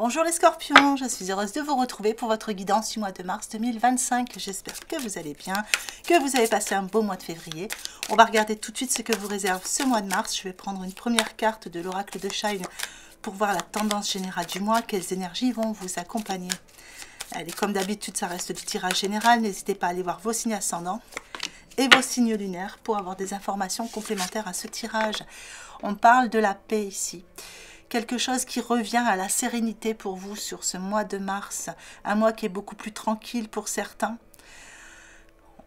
Bonjour les scorpions, je suis heureuse de vous retrouver pour votre guidance du mois de mars 2025. J'espère que vous allez bien, que vous avez passé un beau mois de février. On va regarder tout de suite ce que vous réserve ce mois de mars. Je vais prendre une première carte de l'oracle de Shine pour voir la tendance générale du mois, quelles énergies vont vous accompagner. Allez, comme d'habitude, ça reste du tirage général. N'hésitez pas à aller voir vos signes ascendants et vos signes lunaires pour avoir des informations complémentaires à ce tirage. On parle de la paix ici. Quelque chose qui revient à la sérénité pour vous sur ce mois de mars. Un mois qui est beaucoup plus tranquille pour certains.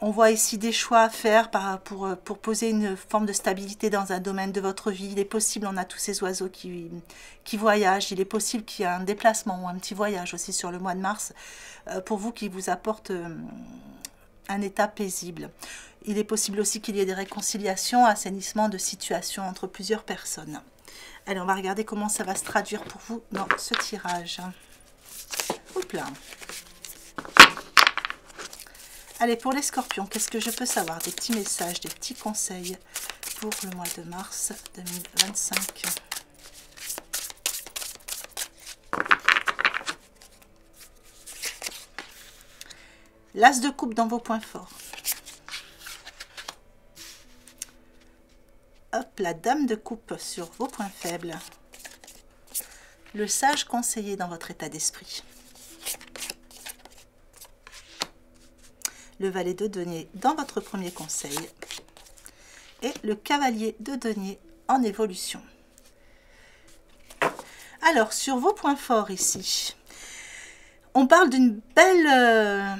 On voit ici des choix à faire pour poser une forme de stabilité dans un domaine de votre vie. Il est possible, on a tous ces oiseaux qui voyagent. Il est possible qu'il y ait un déplacement ou un petit voyage aussi sur le mois de mars pour vous qui vous apporte un état paisible. Il est possible aussi qu'il y ait des réconciliations, assainissement de situations entre plusieurs personnes. Allez, on va regarder comment ça va se traduire pour vous dans ce tirage. Oups là. Allez, pour les scorpions, qu'est-ce que je peux savoir? Des petits messages, des petits conseils pour le mois de mars 2025. L'as de coupe dans vos points forts. Hop, la dame de coupe sur vos points faibles. Le sage conseiller dans votre état d'esprit. Le valet de denier dans votre premier conseil. Et le cavalier de denier en évolution. Alors, sur vos points forts ici, on parle d'une belle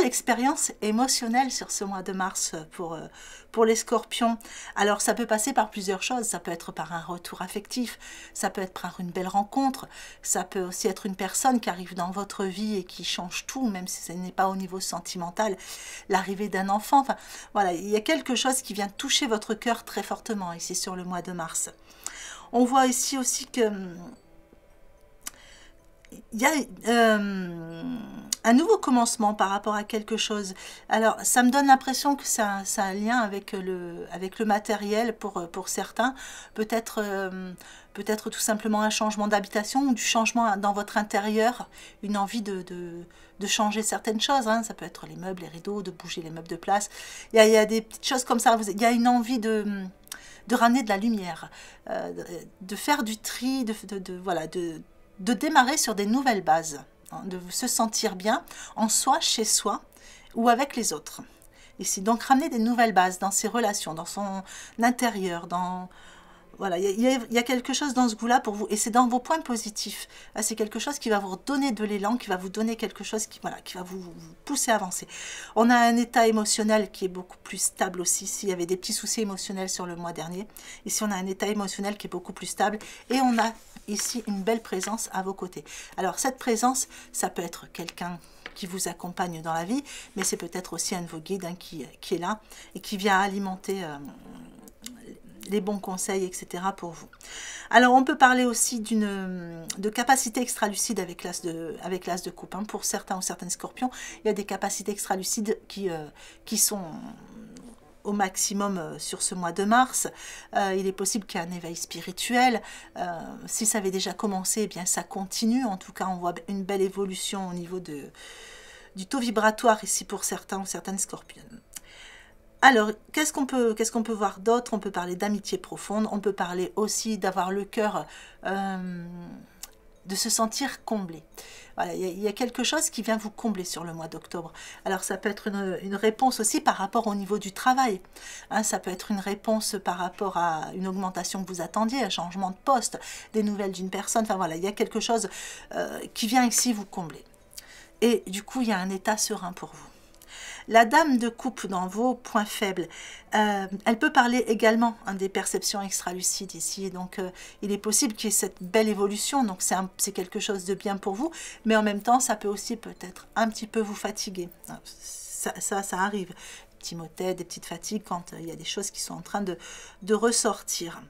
expérience émotionnelle sur ce mois de mars pour les scorpions. Alors ça peut passer par plusieurs choses, ça peut être par un retour affectif, ça peut être par une belle rencontre, ça peut aussi être une personne qui arrive dans votre vie et qui change tout, même si ce n'est pas au niveau sentimental, l'arrivée d'un enfant. Enfin voilà, il y a quelque chose qui vient toucher votre cœur très fortement ici sur le mois de mars. On voit ici aussi que il y a un nouveau commencement par rapport à quelque chose. Alors, ça me donne l'impression que ça a un lien avec le matériel pour certains. Peut-être tout simplement un changement d'habitation ou du changement dans votre intérieur, une envie de changer certaines choses. Hein. Ça peut être les meubles, les rideaux, de bouger les meubles de place. Il y a des petites choses comme ça. Il y a une envie de ramener de la lumière, de faire du tri, de démarrer sur des nouvelles bases, hein, de se sentir bien en soi, chez soi ou avec les autres. Ici, donc ramener des nouvelles bases dans ses relations, dans son intérieur, voilà, il y a quelque chose dans ce goût-là pour vous, et c'est dans vos points positifs. C'est quelque chose qui va vous donner de l'élan, qui va vous donner quelque chose qui va vous pousser à avancer. On a un état émotionnel qui est beaucoup plus stable aussi. S'il y avait des petits soucis émotionnels sur le mois dernier, ici on a un état émotionnel qui est beaucoup plus stable, et on a ici une belle présence à vos côtés. Alors cette présence, ça peut être quelqu'un qui vous accompagne dans la vie, mais c'est peut-être aussi un de vos guides, hein, qui est là et qui vient alimenter les bons conseils, etc. pour vous. Alors, on peut parler aussi de capacité extra-lucide avec l'as de coupe. Hein. Pour certains ou certaines scorpions, il y a des capacités extra-lucides qui sont au maximum sur ce mois de mars. Il est possible qu'il y ait un éveil spirituel. Si ça avait déjà commencé, eh bien ça continue. En tout cas, on voit une belle évolution au niveau du taux vibratoire ici pour certains ou certaines scorpionnes. Alors, qu'est-ce qu'on peut voir d'autre? On peut parler d'amitié profonde, on peut parler aussi d'avoir le cœur, de se sentir comblé. Voilà, il y a quelque chose qui vient vous combler sur le mois d'octobre. Alors, ça peut être une réponse aussi par rapport au niveau du travail. Hein, ça peut être une réponse par rapport à une augmentation que vous attendiez, un changement de poste, des nouvelles d'une personne. Enfin voilà, il y a quelque chose qui vient ici vous combler. Et du coup, il y a un état serein pour vous. La dame de coupe dans vos points faibles, elle peut parler également, hein, des perceptions extra-lucides ici. Donc, il est possible qu'il y ait cette belle évolution. Donc, c'est quelque chose de bien pour vous. Mais en même temps, ça peut aussi peut-être un petit peu vous fatiguer. Ça arrive. Des petits maux de tête, des petites fatigues quand il y a des choses qui sont en train de ressortir.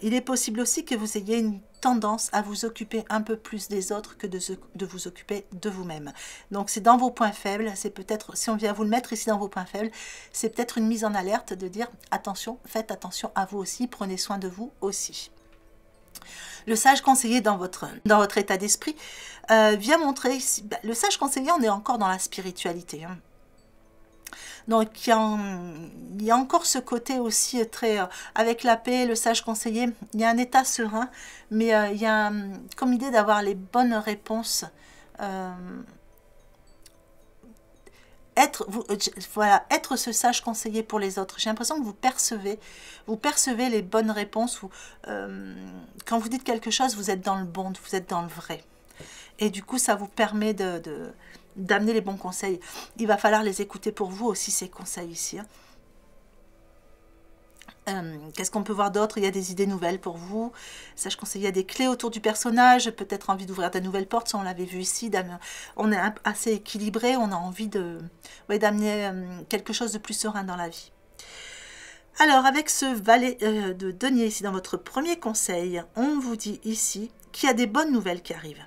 Il est possible aussi que vous ayez une tendance à vous occuper un peu plus des autres que de vous occuper de vous-même. Donc c'est dans vos points faibles, c'est peut-être, si on vient vous le mettre ici dans vos points faibles, c'est peut-être une mise en alerte de dire attention, faites attention à vous aussi, prenez soin de vous aussi. Le sage conseiller dans votre état d'esprit vient montrer, le sage conseiller, on est encore dans la spiritualité. Hein. Donc il y a encore ce côté aussi très, avec la paix, le sage conseiller, il y a un état serein, mais il y a comme idée d'avoir les bonnes réponses. Voilà, être ce sage conseiller pour les autres. J'ai l'impression que vous percevez les bonnes réponses. Quand vous dites quelque chose, vous êtes dans le bon, vous êtes dans le vrai. Et du coup, ça vous permet d'amener les bons conseils. Il va falloir les écouter pour vous aussi, ces conseils ici. Hein. Qu'est-ce qu'on peut voir d'autre? Il y a des idées nouvelles pour vous. Sage conseiller, il y a des clés autour du personnage, peut-être envie d'ouvrir de nouvelles portes, ça on l'avait vu ici. On est assez équilibré, on a envie d'amener quelque chose de plus serein dans la vie. Alors, avec ce valet de denier ici dans votre premier conseil, on vous dit ici qu'il y a des bonnes nouvelles qui arrivent.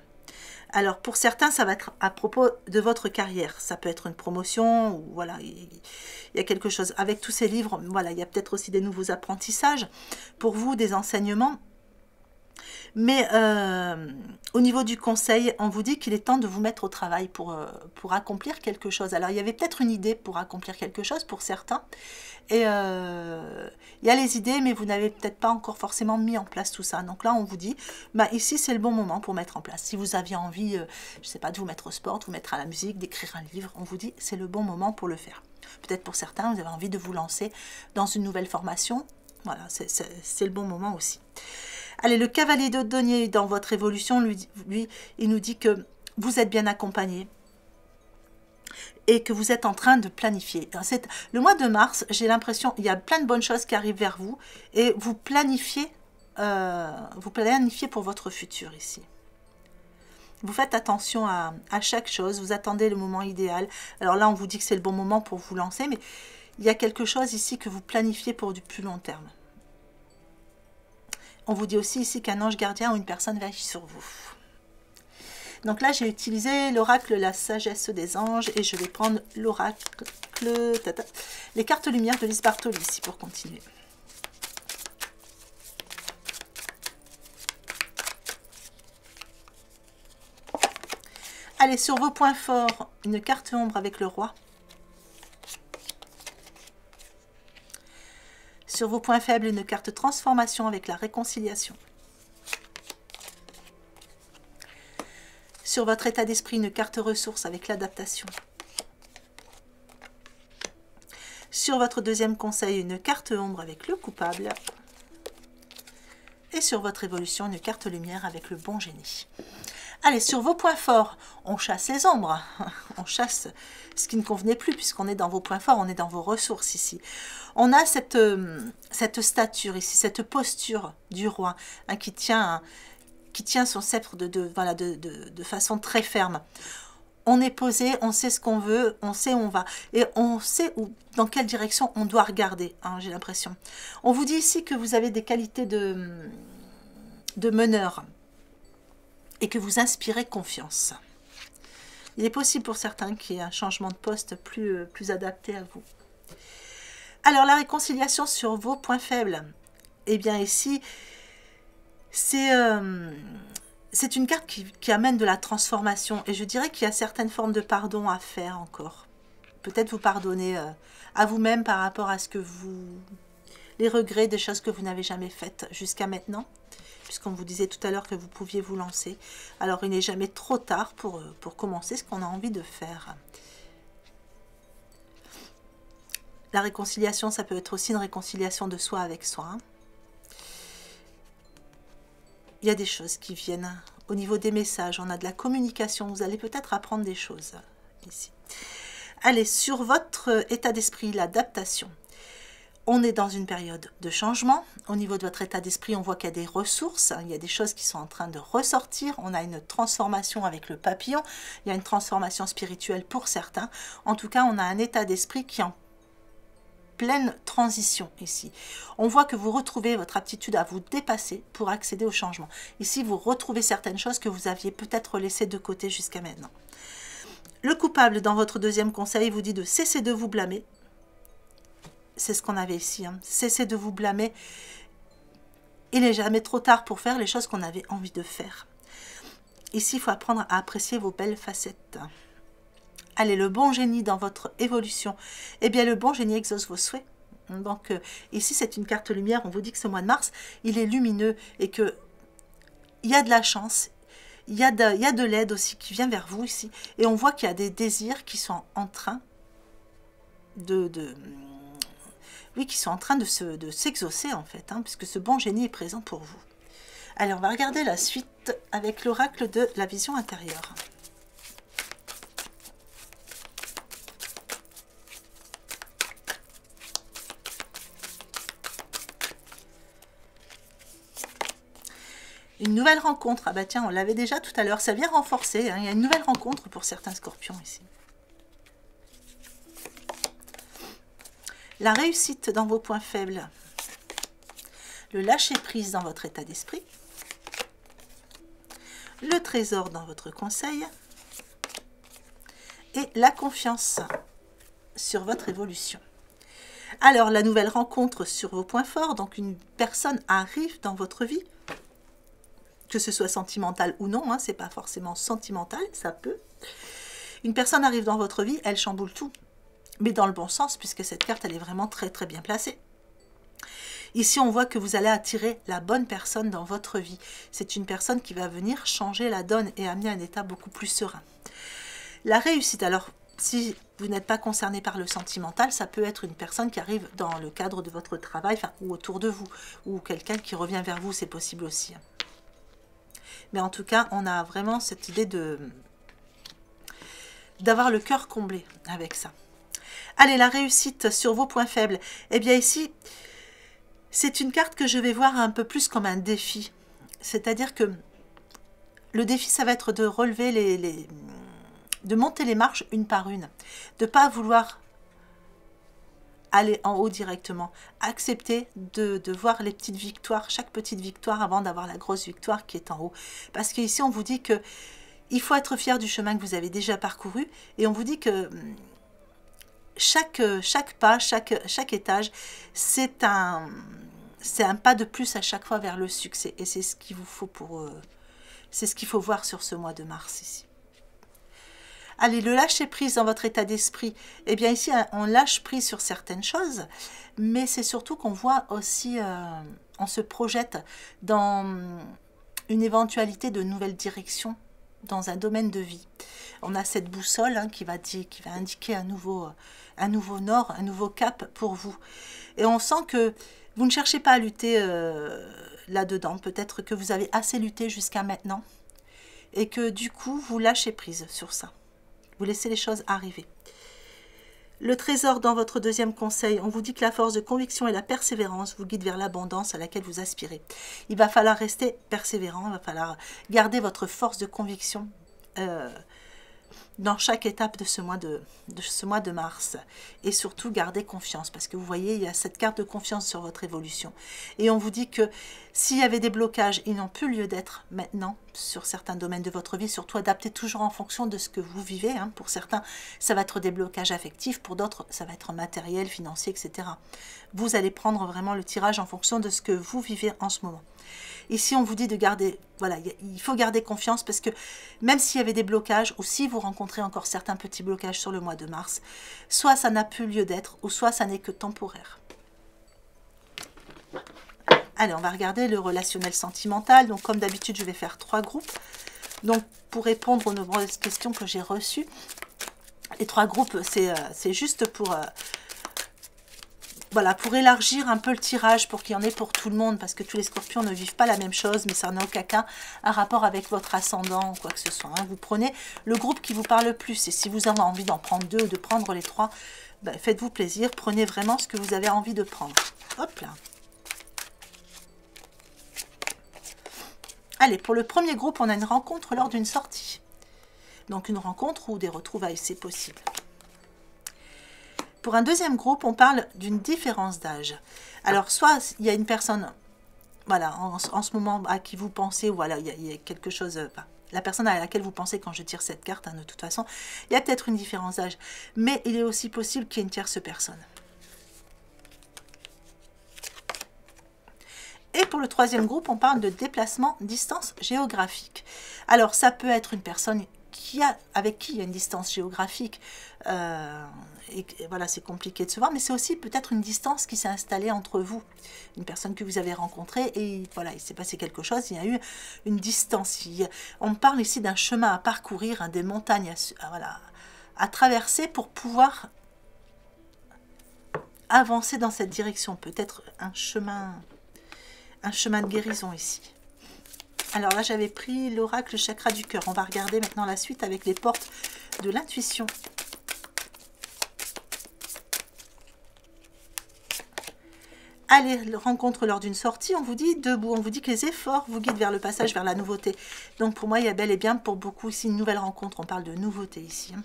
Alors, pour certains, ça va être à propos de votre carrière. Ça peut être une promotion, ou voilà, il y a quelque chose. Avec tous ces livres, voilà, il y a peut-être aussi des nouveaux apprentissages pour vous, des enseignements. Mais au niveau du conseil, on vous dit qu'il est temps de vous mettre au travail pour accomplir quelque chose. Alors, il y avait peut-être une idée pour accomplir quelque chose pour certains. Et il y a les idées, mais vous n'avez peut-être pas encore forcément mis en place tout ça. Donc là, on vous dit, bah, ici, c'est le bon moment pour mettre en place. Si vous aviez envie, je ne sais pas, de vous mettre au sport, de vous mettre à la musique, d'écrire un livre, on vous dit, c'est le bon moment pour le faire. Peut-être pour certains, vous avez envie de vous lancer dans une nouvelle formation. Voilà, c'est le bon moment aussi. Allez, le cavalier de denier dans votre évolution, lui, il nous dit que vous êtes bien accompagné et que vous êtes en train de planifier. Le mois de mars, j'ai l'impression qu'il y a plein de bonnes choses qui arrivent vers vous et vous planifiez pour votre futur ici. Vous faites attention à chaque chose, vous attendez le moment idéal. Alors là, on vous dit que c'est le bon moment pour vous lancer, mais il y a quelque chose ici que vous planifiez pour du plus long terme. On vous dit aussi ici qu'un ange gardien ou une personne veille sur vous. Donc là, j'ai utilisé l'oracle, la sagesse des anges, et je vais prendre l'oracle, les cartes lumière de Lise Bartoli ici pour continuer. Allez, sur vos points forts, une carte ombre avec le roi. Sur vos points faibles, une carte transformation avec la réconciliation. Sur votre état d'esprit, une carte ressource avec l'adaptation. Sur votre deuxième conseil, une carte ombre avec le coupable. Et sur votre évolution, une carte lumière avec le bon génie. Allez, sur vos points forts, on chasse les ombres, on chasse ce qui ne convenait plus, puisqu'on est dans vos points forts, on est dans vos ressources ici. On a cette stature ici, cette posture du roi, hein, qui tient son sceptre de façon très ferme. On est posé, on sait ce qu'on veut, on sait où on va, et on sait dans quelle direction on doit regarder, hein, j'ai l'impression. On vous dit ici que vous avez des qualités de meneur, et que vous inspirez confiance. Il est possible pour certains qu'il y ait un changement de poste plus adapté à vous. Alors, la réconciliation sur vos points faibles. Eh bien, ici, c'est une carte qui amène de la transformation. Et je dirais qu'il y a certaines formes de pardon à faire encore. Peut-être vous pardonner à vous-même par rapport à ce que les regrets des choses que vous n'avez jamais faites jusqu'à maintenant. Puisqu'on vous disait tout à l'heure que vous pouviez vous lancer. Alors, il n'est jamais trop tard pour commencer ce qu'on a envie de faire. La réconciliation, ça peut être aussi une réconciliation de soi avec soi. Hein. Il y a des choses qui viennent. Au niveau des messages, on a de la communication. Vous allez peut-être apprendre des choses ici. Allez, sur votre état d'esprit, l'adaptation. On est dans une période de changement. Au niveau de votre état d'esprit, on voit qu'il y a des ressources. Il y a des choses qui sont en train de ressortir. On a une transformation avec le papillon. Il y a une transformation spirituelle pour certains. En tout cas, on a un état d'esprit qui est en pleine transition ici. On voit que vous retrouvez votre aptitude à vous dépasser pour accéder au changement. Ici, vous retrouvez certaines choses que vous aviez peut-être laissées de côté jusqu'à maintenant. Le coupable, dans votre deuxième conseil, vous dit de cesser de vous blâmer. C'est ce qu'on avait ici. Hein. Cessez de vous blâmer. Il n'est jamais trop tard pour faire les choses qu'on avait envie de faire. Ici, il faut apprendre à apprécier vos belles facettes. Allez, le bon génie dans votre évolution. Eh bien, le bon génie exauce vos souhaits. Donc, ici, c'est une carte lumière. On vous dit que ce mois de mars, il est lumineux et que il y a de la chance. Il y a de l'aide aussi qui vient vers vous ici. Et on voit qu'il y a des désirs qui sont en train oui, qui sont en train de s'exaucer en fait, hein, puisque ce bon génie est présent pour vous. Allez, on va regarder la suite avec l'oracle de la vision intérieure. Une nouvelle rencontre. Ah bah tiens, on l'avait déjà tout à l'heure. Ça vient renforcer. Hein. Il y a une nouvelle rencontre pour certains scorpions ici. La réussite dans vos points faibles. Le lâcher-prise dans votre état d'esprit. Le trésor dans votre conseil. Et la confiance sur votre évolution. Alors, la nouvelle rencontre sur vos points forts. Donc, une personne arrive dans votre vie. Que ce soit sentimental ou non, hein, c'est pas forcément sentimental, ça peut. Une personne arrive dans votre vie, elle chamboule tout, mais dans le bon sens, puisque cette carte, elle est vraiment très très bien placée. Ici, on voit que vous allez attirer la bonne personne dans votre vie. C'est une personne qui va venir changer la donne et amener un état beaucoup plus serein. La réussite, alors, si vous n'êtes pas concerné par le sentimental, ça peut être une personne qui arrive dans le cadre de votre travail, enfin, ou autour de vous, ou quelqu'un qui revient vers vous, c'est possible aussi. Mais en tout cas, on a vraiment cette idée d'avoir le cœur comblé avec ça. Allez, la réussite sur vos points faibles. Eh bien ici, c'est une carte que je vais voir un peu plus comme un défi. C'est-à-dire que le défi, ça va être de relever de monter les marches une par une. De ne pas vouloir aller en haut directement. Accepter de voir les petites victoires, chaque petite victoire avant d'avoir la grosse victoire qui est en haut. Parce qu'ici, on vous dit que il faut être fier du chemin que vous avez déjà parcouru et on vous dit que chaque pas, chaque étage, c'est un pas de plus à chaque fois vers le succès. Et c'est ce qu'il vous faut c'est ce qu'il faut voir sur ce mois de mars ici. Allez, le lâcher prise dans votre état d'esprit. Eh bien ici, on lâche prise sur certaines choses, mais c'est surtout qu'on voit aussi, on se projette dans une éventualité de nouvelle direction dans un domaine de vie. On a cette boussole hein, qui va indiquer un nouveau nord, un nouveau cap pour vous. Et on sent que vous ne cherchez pas à lutter là-dedans. Peut-être que vous avez assez lutté jusqu'à maintenant et que du coup, vous lâchez prise sur ça. Vous laissez les choses arriver. Le trésor dans votre deuxième conseil, on vous dit que la force de conviction et la persévérance vous guident vers l'abondance à laquelle vous aspirez. Il va falloir rester persévérant, il va falloir garder votre force de conviction dans chaque étape de ce mois de mars. Et surtout, gardez confiance, parce que vous voyez, il y a cette carte de confiance sur votre évolution. Et on vous dit que s'il y avait des blocages, ils n'ont plus lieu d'être maintenant sur certains domaines de votre vie, surtout adaptez toujours en fonction de ce que vous vivez. Hein. Pour certains, ça va être des blocages affectifs, pour d'autres, ça va être matériel, financier, etc. Vous allez prendre vraiment le tirage en fonction de ce que vous vivez en ce moment. Ici, on vous dit de garder, voilà, il faut garder confiance parce que même s'il y avait des blocages ou si vous rencontrez encore certains petits blocages sur le mois de mars, soit ça n'a plus lieu d'être ou soit ça n'est que temporaire. Allez, on va regarder le relationnel sentimental. Donc, comme d'habitude, je vais faire 3 groupes. Donc, pour répondre aux nombreuses questions que j'ai reçues, les 3 groupes, c'est juste pour... Voilà, pour élargir un peu le tirage, pour qu'il y en ait pour tout le monde, parce que tous les scorpions ne vivent pas la même chose, mais ça n'a aucun cas un rapport avec votre ascendant ou quoi que ce soit. Hein. Vous prenez le groupe qui vous parle le plus, et si vous avez envie d'en prendre 2 ou de prendre les 3, ben, faites-vous plaisir, prenez vraiment ce que vous avez envie de prendre. Hop là. Allez, pour le premier groupe, on a une rencontre lors d'une sortie. Donc une rencontre ou des retrouvailles, c'est possible. Pour un deuxième groupe, on parle d'une différence d'âge. Alors, soit il y a une personne, voilà, en ce moment à qui vous pensez, ou voilà, il y a quelque chose, enfin, la personne à laquelle vous pensez quand je tire cette carte, hein, de toute façon, il y a peut-être une différence d'âge, mais il est aussi possible qu'il y ait une tierce personne. Et pour le troisième groupe, on parle de déplacement, distance géographique. Alors, ça peut être une personne avec qui il y a une distance géographique, et voilà, c'est compliqué de se voir, mais c'est aussi peut-être une distance qui s'est installée entre vous, une personne que vous avez rencontrée, et voilà, il s'est passé quelque chose, il y a eu une distance. On parle ici d'un chemin à parcourir, hein, des montagnes à traverser pour pouvoir avancer dans cette direction, peut-être un chemin de guérison ici. Alors là, j'avais pris l'oracle chakra du cœur. On va regarder maintenant la suite avec les portes de l'intuition. Allez, rencontre lors d'une sortie, on vous dit debout, on vous dit que les efforts vous guident vers le passage, vers la nouveauté. Donc pour moi, il y a bel et bien pour beaucoup ici une nouvelle rencontre. On parle de nouveauté ici.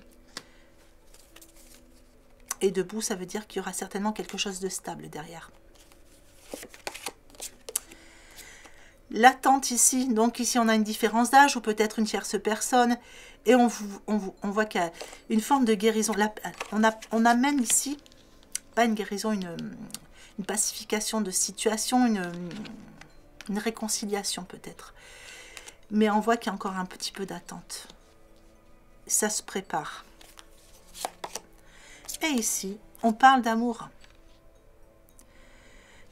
Et debout, ça veut dire qu'il y aura certainement quelque chose de stable derrière. L'attente ici, donc ici on a une différence d'âge ou peut-être une tierce personne et on voit qu'il y a une forme de guérison. Là, on amène ici, pas une guérison, une pacification de situation, une réconciliation peut-être. Mais on voit qu'il y a encore un petit peu d'attente. Ça se prépare. Et ici, on parle d'amour.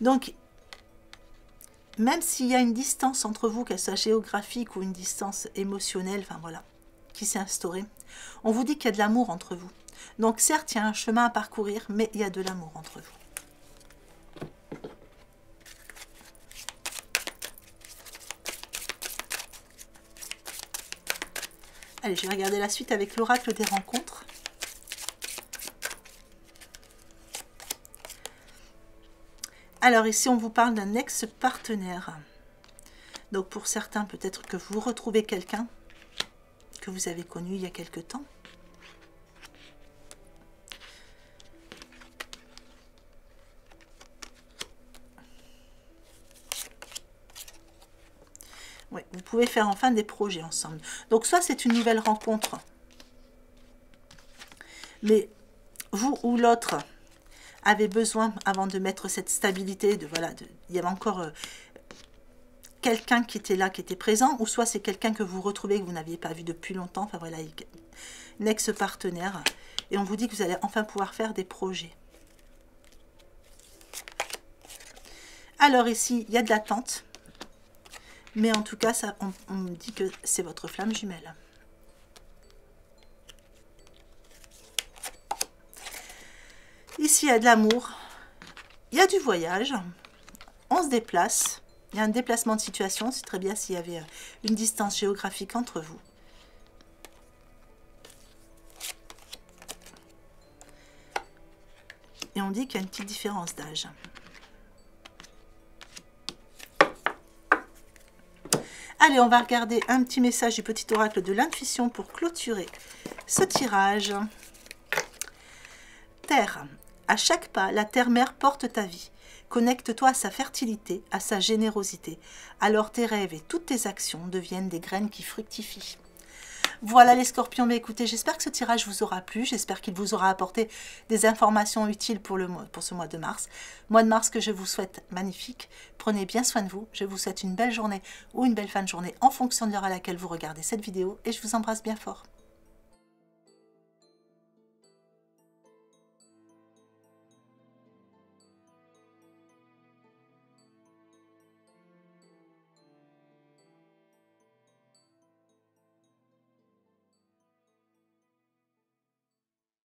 Donc, même s'il y a une distance entre vous, qu'elle soit géographique ou une distance émotionnelle, enfin voilà, qui s'est instaurée, on vous dit qu'il y a de l'amour entre vous. Donc certes, il y a un chemin à parcourir, mais il y a de l'amour entre vous. Allez, je vais regarder la suite avec l'oracle des rencontres. Alors ici, on vous parle d'un ex-partenaire. Donc pour certains, peut-être que vous retrouvez quelqu'un que vous avez connu il y a quelque temps. Oui, vous pouvez faire enfin des projets ensemble. Donc soit c'est une nouvelle rencontre, mais vous ou l'autre avait besoin, avant de mettre cette stabilité, il y avait encore quelqu'un qui était là, qui était présent, ou soit c'est quelqu'un que vous retrouvez, que vous n'aviez pas vu depuis longtemps, enfin voilà, un ex-partenaire, et on vous dit que vous allez enfin pouvoir faire des projets. Alors ici, il y a de l'attente, mais en tout cas, on me dit que c'est votre flamme jumelle. Ici, il y a de l'amour, il y a du voyage, on se déplace, il y a un déplacement de situation, c'est très bien s'il y avait une distance géographique entre vous. Et on dit qu'il y a une petite différence d'âge. Allez, on va regarder un petit message du petit oracle de l'intuition pour clôturer ce tirage. Terre. À chaque pas, la terre-mère porte ta vie. Connecte-toi à sa fertilité, à sa générosité. Alors tes rêves et toutes tes actions deviennent des graines qui fructifient. Voilà les scorpions, mais écoutez, j'espère que ce tirage vous aura plu, j'espère qu'il vous aura apporté des informations utiles pour ce mois de mars. Mois de mars que je vous souhaite magnifique. Prenez bien soin de vous, je vous souhaite une belle journée ou une belle fin de journée en fonction de l'heure à laquelle vous regardez cette vidéo et je vous embrasse bien fort.